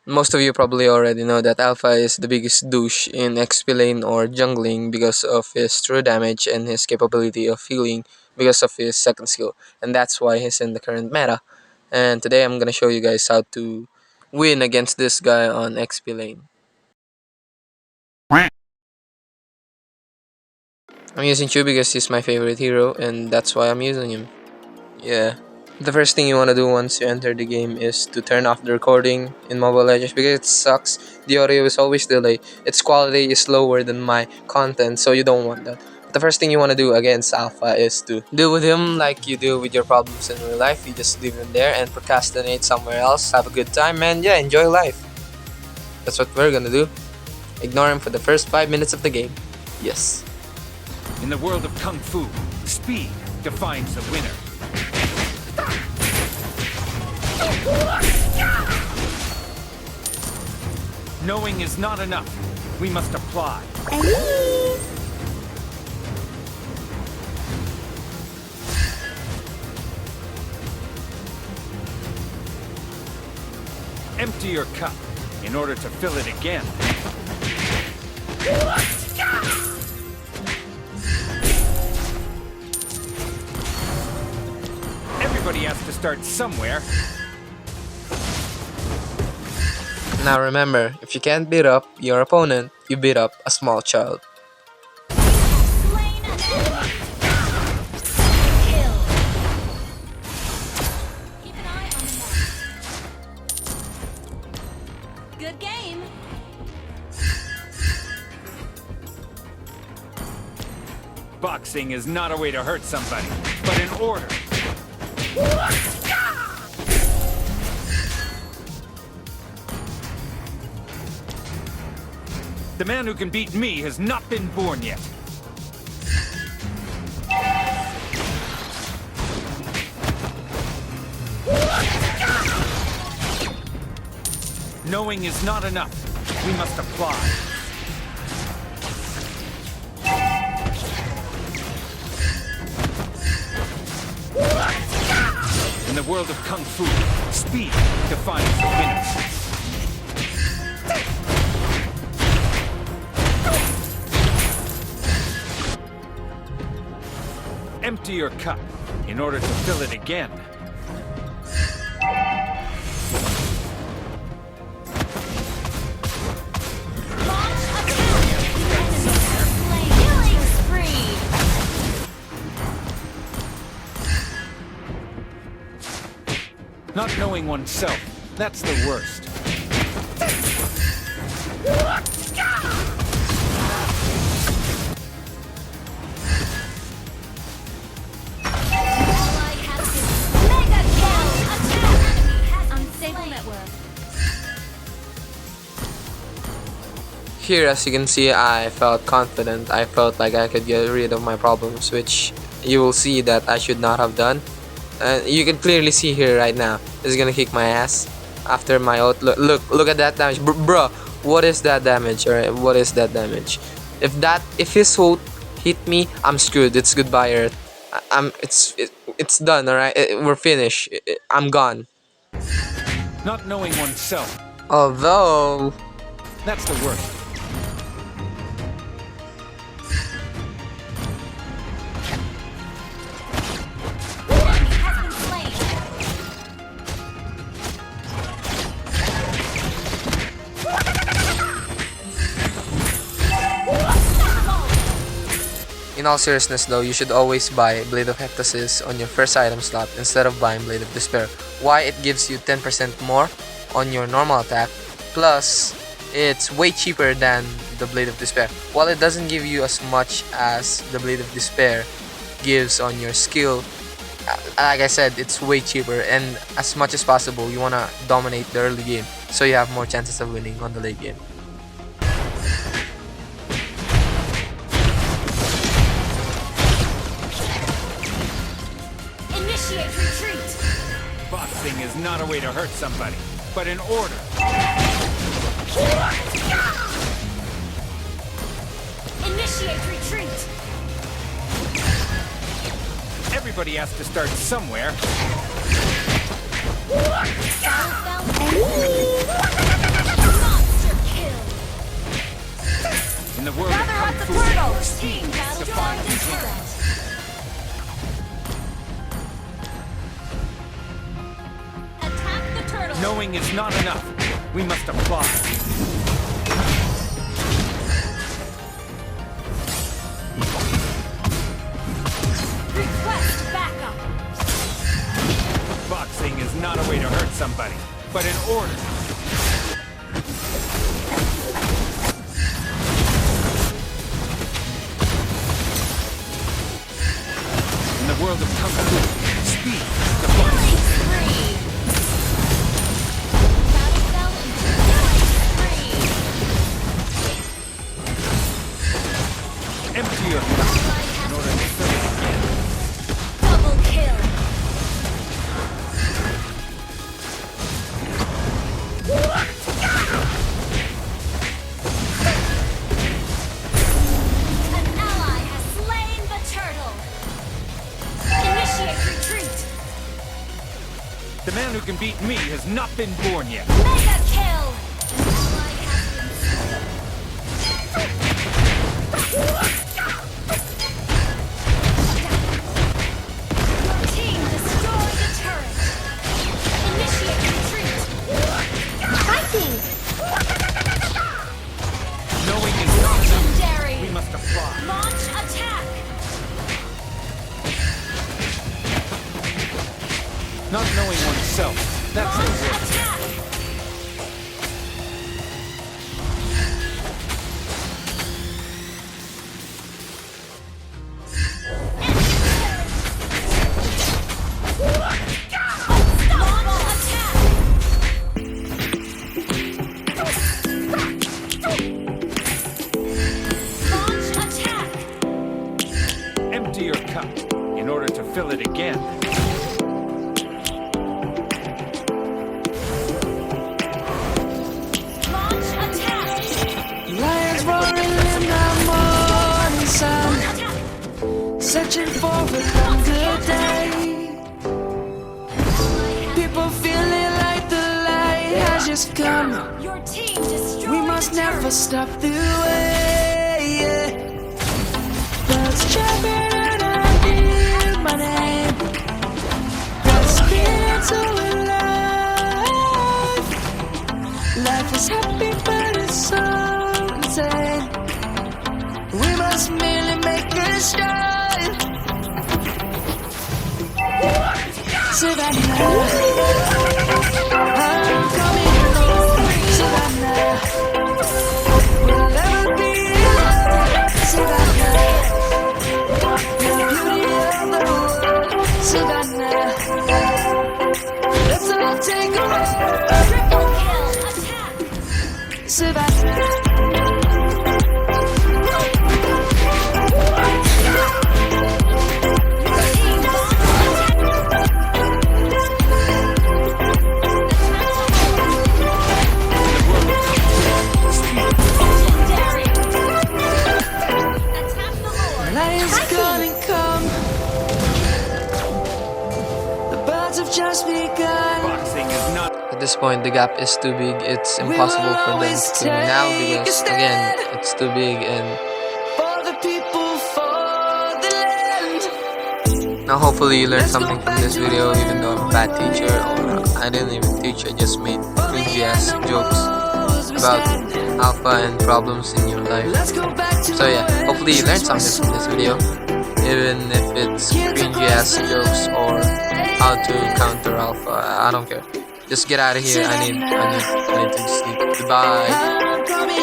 Most of you probably already know that Alpha is the biggest douche in XP lane or jungling because of his true damage and his capability of healing because of his second skill. And that's why he's in the current meta. And today I'm gonna show you guys how to win against this guy on XP lane. I'm using Chu because he's my favorite hero and that's why I'm using him. Yeah. The first thing you want to do once you enter the game is to turn off the recording in Mobile Legends because it sucks. The audio is always delayed. Its quality is lower than my content, so you don't want that. The first thing you want to do against Alpha is to deal with him like you do with your problems in real life. You just leave him there and procrastinate somewhere else. Have a good time and yeah, enjoy life. That's what we're gonna do. Ignore him for the first 5 minutes of the game. Yes. In the world of Kung Fu, speed defines the winner. Knowing is not enough. We must apply. Empty your cup in order to fill it again. Everybody has to start somewhere. Now remember, if you can't beat up your opponent, you beat up a small child. Slain an enemy. Kill. Keep an eye on the map. Good game. Boxing is not a way to hurt somebody, but in order. The man who can beat me has not been born yet. Knowing is not enough. We must apply. In the world of Kung Fu, speed defines the winner. Empty your cup in order to fill it again. Launch attack. Enemy slain. Killing spree. Not knowing oneself, that's the worst. Ally has been mega kill. Attack. Enemy has unstable network. Here, as you can see, I felt confident. I felt like I could get rid of my problems, which you will see that I should not have done. You can clearly see here right now. This is gonna kick my ass after my ult. Look at that damage, bro. What is that damage? Alright, what is that damage? If his ult hit me, I'm screwed. It's goodbye Earth. It's done. Alright, we're finished. I'm gone. Not knowing oneself, Although. that's the worst. Enemy has been slain. In all seriousness though, you should always buy Blade of Hectasis on your first item slot instead of buying Blade of Despair. Why? It gives you 10% more on your normal attack, plus it's way cheaper than the Blade of Despair. While it doesn't give you as much as the Blade of Despair gives on your skill, like I said, it's way cheaper, and as much as possible you wanna dominate the early game so you have more chances of winning on the late game. Initiate retreat. Boxing is not a way to hurt somebody, but in order. Initiate retreat. Everybody has to start somewhere. Battle spell. not enough. We must apply. Request backup. Boxing is not a way to hurt somebody, but in order. In the world of Kung Fu, speed is the fun. Killing spree. Battle fell into killing spree. Empty your cup in order to fill it again. Double kill. An ally has slain the turtle. Initiate retreat. The man who can beat me has not been born yet. Mega kill. An ally has been slain. Your team destroyed the turret. Initiate retreat. Fighting. Knowing is not enough. Legendary. We must apply. Launch attack. Not knowing oneself. That's Launch the risk. attack. Launch attack. Launch attack. Empty your cup in order to fill it again. Launch attack. Lions roaring in the morning sun, Attack. searching for another day. People feeling like the light has just come. Your team destroyed We must the never turret. stop the way. Birds chirping and I hear my name. The spirits so alive. Life is happy, but it's so insane. We must merely make a start. Savannah, I'm coming home. Savannah, we'll never be alone. Savannah, the beauty of the world. Savannah, let's all take a rest. Triple kill. Attack. Savannah. Your team launched attack. Legendary. Attack the Lord. Lions gonna come. The birds have just begun. Boxing is not. At this point, the gap is too big. It's impossible for them to now because, again, it's too big. And For the people, for the land. now hopefully you learned something from this video, even though I'm a bad teacher, or I didn't even teach, I just made cringy ass jokes about alpha and problems in your life. Let's go back to So yeah, hopefully you learned something from this video, even if it's cringy ass jokes or how to counter alpha. I don't care. Just get out of here. I need to sleep. Goodbye. I'm coming